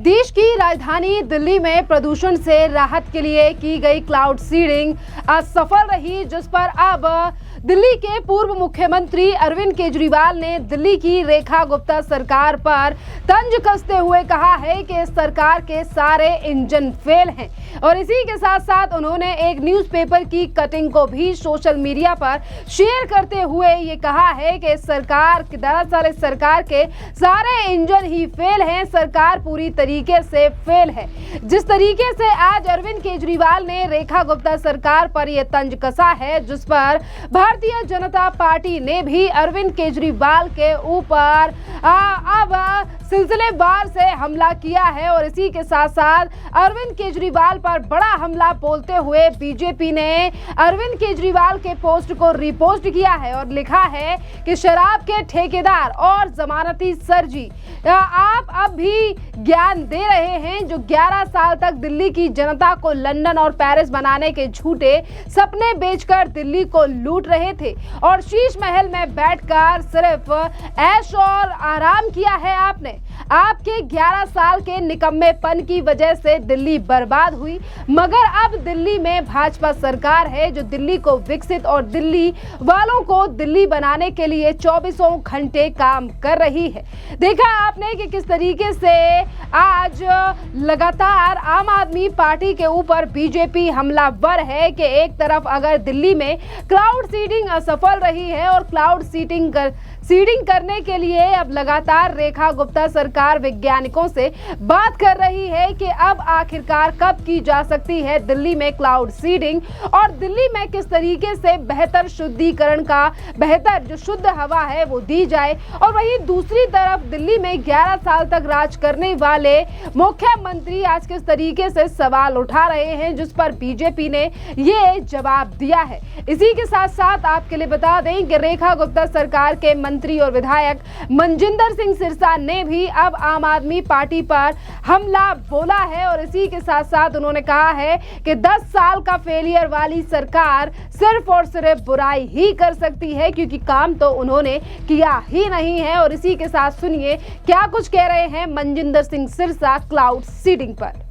देश की राजधानी दिल्ली में प्रदूषण से राहत के लिए की गई क्लाउड सीडिंग असफल रही, जिस पर अब दिल्ली के पूर्व मुख्यमंत्री अरविंद केजरीवाल ने दिल्ली की रेखा गुप्ता सरकार पर तंज कसते हुए कहा है कि इस सरकार के सारे इंजन फेल हैं। और इसी के साथ साथ उन्होंने एक न्यूज़पेपर की कटिंग को भी सोशल मीडिया पर शेयर करते हुए ये कहा है कि दरअसल इस सरकार के सारे इंजन ही फेल हैं, सरकार पूरी तरीके से फेल है। जिस तरीके से आज अरविंद केजरीवाल ने रेखा गुप्ता सरकार पर यह तंज कसा है, जिस पर भारतीय जनता पार्टी ने भी अरविंद केजरीवाल के ऊपर अब सिलसिलेवार से हमला किया है। और इसी के साथ साथ अरविंद केजरीवाल पर बड़ा हमला बोलते हुए बीजेपी ने अरविंद केजरीवाल के पोस्ट को रिपोस्ट किया है और लिखा है कि शराब के ठेकेदार और जमानती सरजी, आप अब भी ज्ञान दे रहे हैं जो 11 साल तक दिल्ली की जनता को लंदन और पेरिस बनाने के झूठे सपने बेचकर दिल्ली को लूट रहे थे और शीश महल में बैठकर सिर्फ ऐश और आराम किया है आपने। आपके 11 साल के निकम्मेपन की वजह से दिल्ली बर्बाद हुई, मगर अब दिल्ली में भाजपा सरकार है जो दिल्ली को विकसित और दिल्ली वालों को दिल्ली बनाने के लिए 24 घंटे काम कर रही है। देखा आपने कि किस तरीके से आज लगातार आम आदमी पार्टी के ऊपर बीजेपी हमलावर है कि एक तरफ अगर दिल्ली में क्लाउड सीडिंग असफल रही है और क्लाउड सीडिंग करने के लिए अब लगातार रेखा गुप्ता सरकार वैज्ञानिकों से बात कर रही है कि अब आखिरकार कब की जा सकती है दिल्ली में क्लाउड सीडिंग और दिल्ली में किस तरीके से बेहतर शुद्धिकरण का बेहतर जो शुद्ध हवा है वो दी जाए। और वहीं दूसरी तरफ दिल्ली में 11 साल तक राज करने वाले मुख्यमंत्री आज किस तरीके से सवाल उठा रहे हैं, जिस पर बीजेपी ने ये जवाब दिया है। इसी के साथ साथ आपके लिए बता दें कि रेखा गुप्ता सरकार के मंत्री और विधायक मनजिंदर सिंह सिरसा ने भी अब आम आदमी पार्टी पर हमला बोला है। और इसी के साथ साथ उन्होंने कहा है कि 10 साल का फेलियर वाली सरकार सिर्फ और सिर्फ बुराई ही कर सकती है, क्योंकि काम तो उन्होंने किया ही नहीं है। और इसी के साथ सुनिए क्या कुछ कह रहे हैं मनजिंदर सिंह सिरसा क्लाउड सीडिंग पर।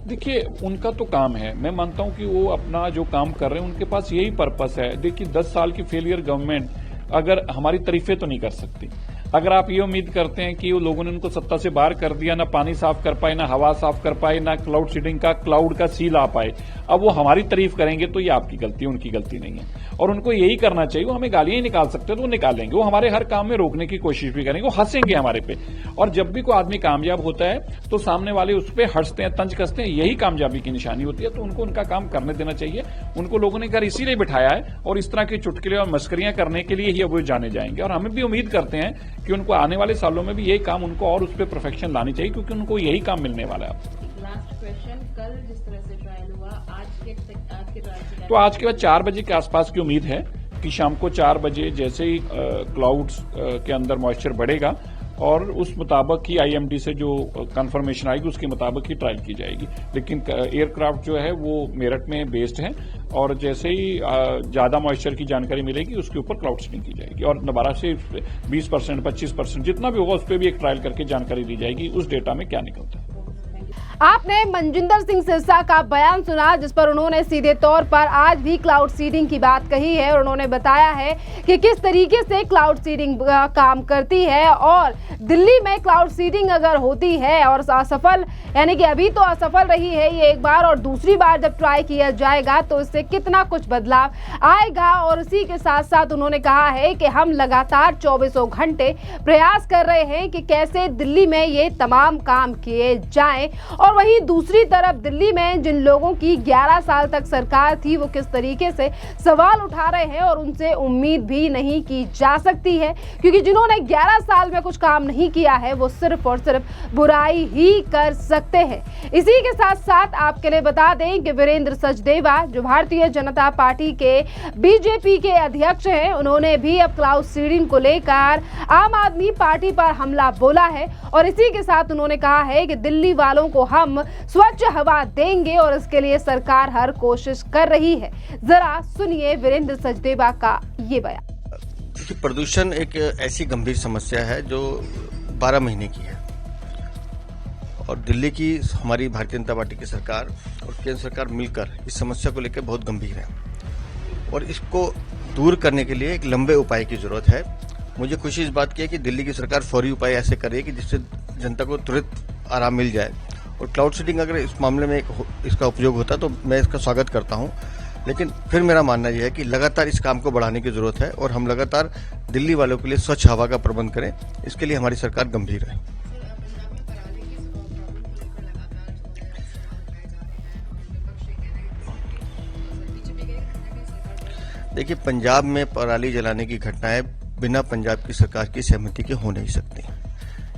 देखिए, उनका तो काम है, मैं मानता हूं कि वो अपना जो काम कर रहे हैं उनके पास यही पर्पस है। देखिए, 10 साल की फेलियर गवर्नमेंट अगर हमारी तारीफें तो नहीं कर सकती। अगर आप ये उम्मीद करते हैं कि वो लोगों ने उनको सत्ता से बाहर कर दिया, ना पानी साफ कर पाए, ना हवा साफ कर पाए, ना क्लाउड सीडिंग का क्लाउड का सील आ पाए, अब वो हमारी तारीफ करेंगे तो ये आपकी गलती है, उनकी गलती नहीं है। और उनको यही करना चाहिए। वो हमें गालियां ही निकाल सकते हैं तो वो निकालेंगे, वो हमारे हर काम में रोकने की कोशिश भी करेंगे, वो हंसेंगे हमारे पे। और जब भी कोई आदमी कामयाब होता है तो सामने वाले उस पर हंसते हैं, तंज कसते हैं, यही कामयाबी की निशानी होती है। तो उनको उनका काम करने देना चाहिए। उनको लोगों ने घर इसीलिए बिठाया है और इस तरह के चुटकुले और मस्करियां करने के लिए ही अब वो जाने जाएंगे। और हमें भी उम्मीद करते हैं कि उनको आने वाले सालों में भी यही काम उनको और उस पर परफेक्शन लानी चाहिए, क्योंकि उनको यही काम मिलने वाला है। लास्ट क्वेश्चन, कल जिस तरह से ट्रायल हुआ, आज के ट्रायल तो आज के बाद 4 बजे के आसपास की उम्मीद है कि शाम को 4 बजे जैसे ही क्लाउड्स के अंदर मॉइस्चर बढ़ेगा और उस मुताबिक ही आईएमडी से जो कंफर्मेशन आएगी उसके मुताबिक ही ट्रायल की जाएगी। लेकिन एयरक्राफ्ट जो है वो मेरठ में बेस्ड है और जैसे ही ज्यादा मॉइस्चर की जानकारी मिलेगी उसके ऊपर क्लाउड सीडिंग की जाएगी और दोबारा से 20%, 25% जितना भी होगा उस पर भी एक ट्रायल करके जानकारी दी जाएगी उस डेटा में क्या निकलता है। आपने मनजिंदर सिंह सिरसा का बयान सुना, जिस पर उन्होंने सीधे तौर पर आज भी क्लाउड सीडिंग की बात कही है और उन्होंने बताया है कि किस तरीके से क्लाउड सीडिंग काम करती है। और दिल्ली में क्लाउड सीडिंग अगर होती है और असफल, यानी कि अभी तो असफल रही है ये एक बार, और दूसरी बार जब ट्राई किया जाएगा तो इससे कितना कुछ बदलाव आएगा। और इसी के साथ साथ उन्होंने कहा है कि हम लगातार 24 घंटे प्रयास कर रहे हैं कि कैसे दिल्ली में ये तमाम काम किए जाएं। और वहीं दूसरी तरफ दिल्ली में जिन लोगों की 11 साल तक सरकार थी वो किस तरीके से सवाल उठा रहे हैं और उनसे उम्मीद भी नहीं की जा सकती है, क्योंकि जिन्होंने 11 साल में कुछ काम नहीं किया है वो सिर्फ और सिर्फ बुराई ही कर सकते हैं। इसी के साथ साथ आपके लिए बता दें कि वीरेंद्र सचदेवा जो भारतीय जनता पार्टी के बीजेपी के अध्यक्ष हैं, उन्होंने भी अब क्लाउड सीडिंग को लेकर आम आदमी पार्टी पर हमला बोला है। और इसी के साथ उन्होंने कहा है कि दिल्ली वालों को हम स्वच्छ हवा देंगे और इसके लिए सरकार हर कोशिश कर रही है। जरा सुनिए वीरेंद्र सचदेवा का ये बयान। प्रदूषण एक ऐसी गंभीर समस्या है जो 12 महीने की है और दिल्ली की हमारी भारतीय जनता पार्टी की सरकार और केंद्र सरकार मिलकर इस समस्या को लेकर बहुत गंभीर है और इसको दूर करने के लिए एक लंबे उपाय की जरूरत है। मुझे खुशी इस बात की है कि दिल्ली की सरकार फौरी उपाय ऐसे कर रही है कि जिससे जनता को तुरंत आराम मिल जाए और क्लाउड सीडिंग अगर इस मामले में इसका उपयोग होता तो मैं इसका स्वागत करता हूं। लेकिन फिर मेरा मानना यह है कि लगातार इस काम को बढ़ाने की जरूरत है और हम लगातार दिल्ली वालों के लिए स्वच्छ हवा का प्रबंध करें, इसके लिए हमारी सरकार गंभीर है। देखिए, पंजाब में पराली जलाने की घटनाएं बिना पंजाब की सरकार की सहमति के हो नहीं सकती।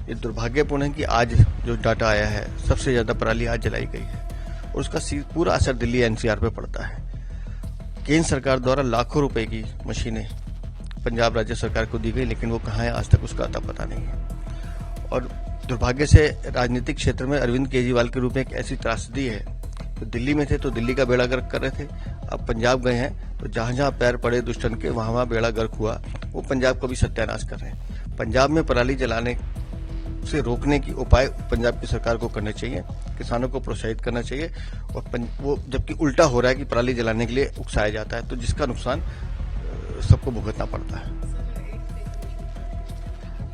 ये दुर्भाग्यपूर्ण है कि आज जो डाटा आया है सबसे ज्यादा पराली आज जलाई गई है और उसका पूरा असर दिल्ली एनसीआर पे पड़ता है। केंद्र सरकार द्वारा लाखों रुपए की मशीनें पंजाब राज्य सरकार को दी गई, लेकिन वो कहाँ है आज तक उसका अता पता नहीं है। और दुर्भाग्य से राजनीतिक क्षेत्र में अरविंद केजरीवाल के रूप में एक ऐसी त्रासदी है, तो दिल्ली में थे तो दिल्ली का बेड़ा गर्क कर रहे थे, अब पंजाब गए हैं तो जहां जहां पैर पड़े दुष्टन के वहां बेड़ा गर्क हुआ, वो पंजाब को भी सत्यानाश कर रहे हैं। पंजाब में पराली जलाने से रोकने की उपाय पंजाब की सरकार को करने चाहिए, किसानों को प्रोत्साहित करना चाहिए और वो जबकि उल्टा हो रहा है कि पराली जलाने के लिए उकसाया जाता है, तो जिसका नुकसान सबको भुगतना पड़ता है।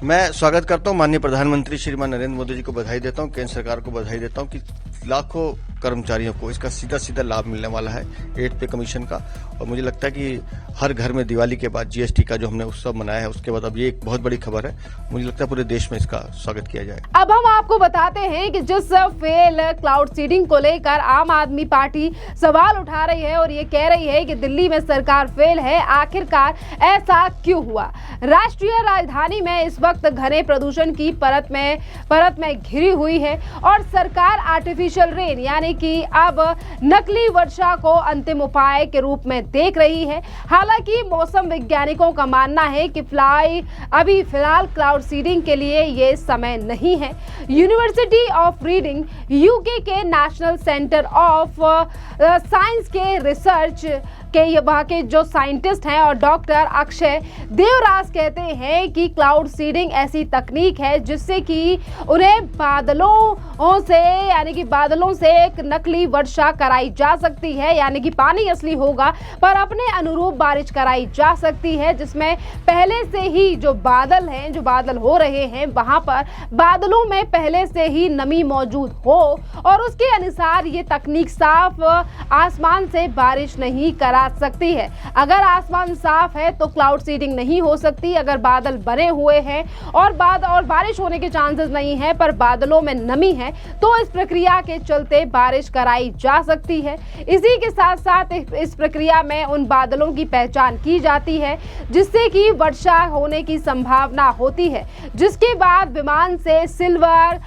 मैं स्वागत करता हूं माननीय प्रधानमंत्री श्रीमान नरेंद्र मोदी जी को बधाई देता हूं, केंद्र सरकार को बधाई देता हूं कि लाखों कर्मचारियों को इसका सीधा सीधा लाभ मिलने वाला है 8 पे कमीशन का। और मुझे लगता है कि हर घर में दिवाली के बाद जीएसटी का जो हमने उत्सव मनाया है उसके बाद अब ये एक बहुत बड़ी खबर है। मुझे लगता है पूरे देश में इसका स्वागत किया जाए। अब हम आपको बताते हैं कि जिस फेल क्लाउड सीडिंग को लेकर आम आदमी पार्टी सवाल उठा रही है और ये कह रही है कि दिल्ली में सरकार फेल है, आखिरकार ऐसा क्यों हुआ। राष्ट्रीय राजधानी में इस वक्त घने प्रदूषण की परत में घिरी हुई है और सरकार आर्टिफिशियल रेन यानी कि अब नकली वर्षा को अंतिम उपाय के रूप में देख रही है। हालांकि मौसम वैज्ञानिकों का मानना है कि अभी फिलहाल क्लाउड सीडिंग के लिए ये समय नहीं है। यूनिवर्सिटी ऑफ रीडिंग यूके के नेशनल सेंटर ऑफ साइंस के रिसर्च के वहाँ के जो साइंटिस्ट हैं और डॉक्टर अक्षय देवराज कहते हैं कि क्लाउड सीडिंग ऐसी तकनीक है जिससे कि उन्हें बादलों से एक नकली वर्षा कराई जा सकती है, यानी कि पानी असली होगा पर अपने अनुरूप बारिश कराई जा सकती है, जिसमें पहले से ही जो बादल हो रहे हैं वहां पर बादलों में पहले से ही नमी मौजूद हो और उसके अनुसार ये तकनीक साफ आसमान से बारिश नहीं करा सकती है। अगर आसमान साफ है तो क्लाउड सीडिंग नहीं हो सकती। अगर बादल बने हुए हैं और बारिश होने के चांसेस नहीं है पर बादलों में नमी है तो इस प्रक्रिया के चलते बारिश कराई जा सकती है। इसी के साथ साथ इस प्रक्रिया में उन बादलों की पहचान की जाती है जिससे कि वर्षा होने की संभावना होती है, जिसके बाद विमान से सिल्वर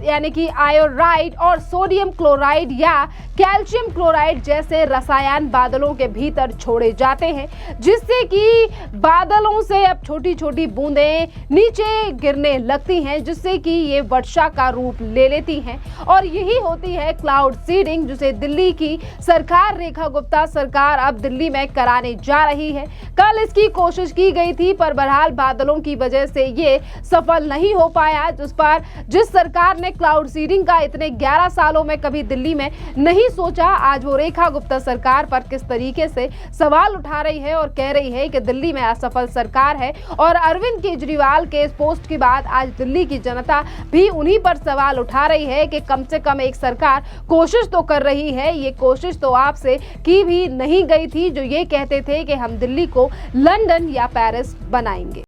यानी कि आयोराइड और सोडियम क्लोराइड या कैल्शियम क्लोराइड जैसे रसायन बादलों के भीतर छोड़े जाते हैं, जिससे कि बादलों से अब छोटी छोटी बूंदें नीचे गिरने लगती हैं, जिससे कि ये वर्षा का रूप ले लेती हैं और यही होती है क्लाउड सीडिंग, जिसे दिल्ली की सरकार रेखा गुप्ता सरकार अब दिल्ली में कराने जा रही है। कल इसकी कोशिश की गई थी पर बहरहाल बादलों की वजह से ये सफल नहीं हो पाया, जिस सरकार ने क्लाउड सीडिंग का इतने 11 सालों में कभी दिल्ली में नहीं सोचा, आज वो रेखा गुप्ता सरकार पर किस तरीके से सवाल उठा रही है और कह रही है कि दिल्ली में असफल सरकार है। और अरविंद केजरीवाल के इस पोस्ट के बाद आज दिल्ली की जनता भी उन्हीं पर सवाल उठा रही है कि कम से कम एक सरकार कोशिश तो कर रही है। ये कोशिश तो आपसे की भी नहीं गई थी जो ये कहते थे कि हम दिल्ली को लंदन या पेरिस बनाएंगे।